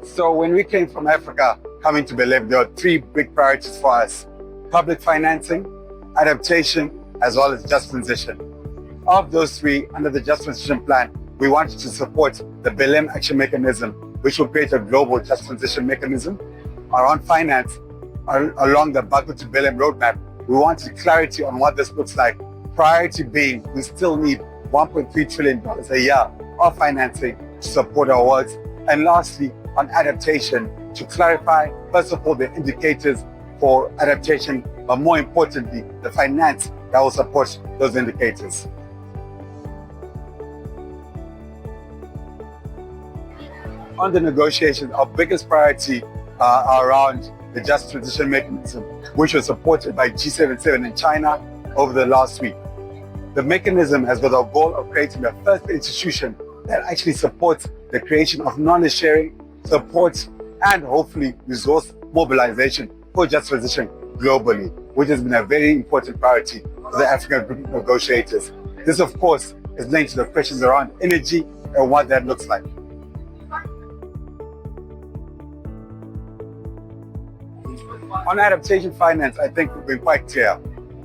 So when we came from Africa, coming to Belém, there were three big priorities for us: public financing, adaptation, as well as just transition. Of those three, under the Just Transition Plan, we wanted to support the Belém Action Mechanism, which will create a global just transition mechanism. Around finance, along the Baku to Belém roadmap, we wanted clarity on what this looks like. Priority being, we still need $1.3 trillion a year of financing to support our works. And lastly, on adaptation, to clarify, first of all, the indicators for adaptation, but more importantly, the finance that will support those indicators. On the negotiations, our biggest priority are around the Just Transition Mechanism, which was supported by G77 in China over the last week. The mechanism has got a goal of creating the first institution that actually supports the creation of knowledge sharing, support, and hopefully resource mobilization for just transition globally, which has been a very important priority for the African group negotiators. This, of course, is linked to the questions around energy and what that looks like. On adaptation finance, I think we've been quite clear.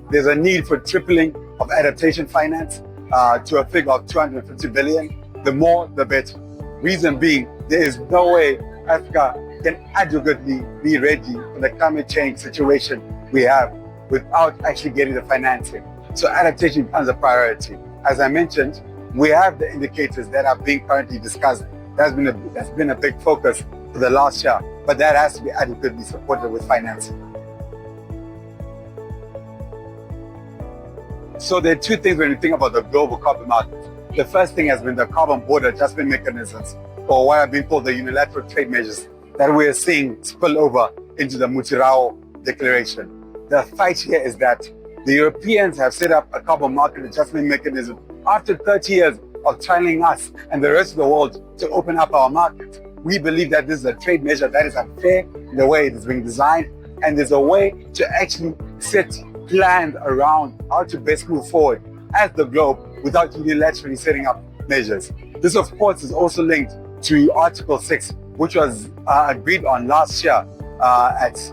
There's a need for tripling of adaptation finance to a figure of 250 billion. The more, the better. Reason being, there is no way Africa can adequately be ready for the climate change situation we have without actually getting the financing. So adaptation becomes a priority. As I mentioned, we have the indicators that are being currently discussed. That's been a big focus for the last year, but that has to be adequately supported with financing. So there are two things when you think about the global carbon market. The first thing has been the carbon border adjustment mechanisms, or what have been called the unilateral trade measures that we are seeing spill over into the Mutirao Declaration. The fight here is that the Europeans have set up a carbon market adjustment mechanism after 30 years of trialing us and the rest of the world to open up our market. We believe that this is a trade measure that is unfair in the way it is being designed, and there's a way to actually set plans around how to best move forward as the globe without unilaterally setting up measures. This, of course, is also linked to Article 6, which was agreed on last year at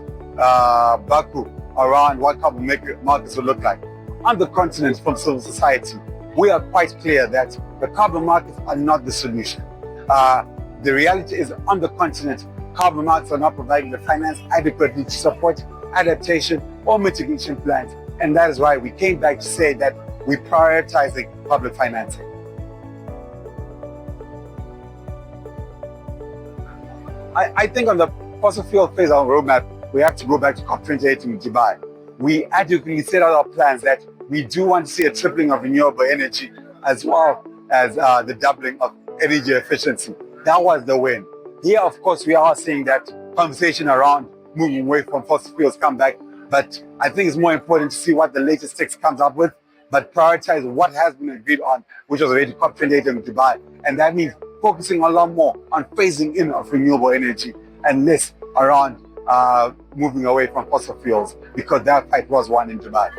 Baku around what carbon markets will look like. On the continent, from civil society, we are quite clear that the carbon markets are not the solution. The reality is, on the continent, carbon markets are not providing the finance adequately to support adaptation or mitigation plans. And that is why we came back to say that we're prioritizing public financing. I think on the fossil fuel phase out roadmap, we have to go back to COP28 in Dubai. We adequately set out our plans that we do want to see a tripling of renewable energy as well as the doubling of energy efficiency. That was the win. Here, of course, we are seeing that conversation around moving away from fossil fuels come back, but I think it's more important to see what the latest text comes up with, but prioritize what has been agreed on, which was already COP28 in Dubai. And that means focusing a lot more on phasing in of renewable energy and less around moving away from fossil fuels, because that fight was won in Dubai.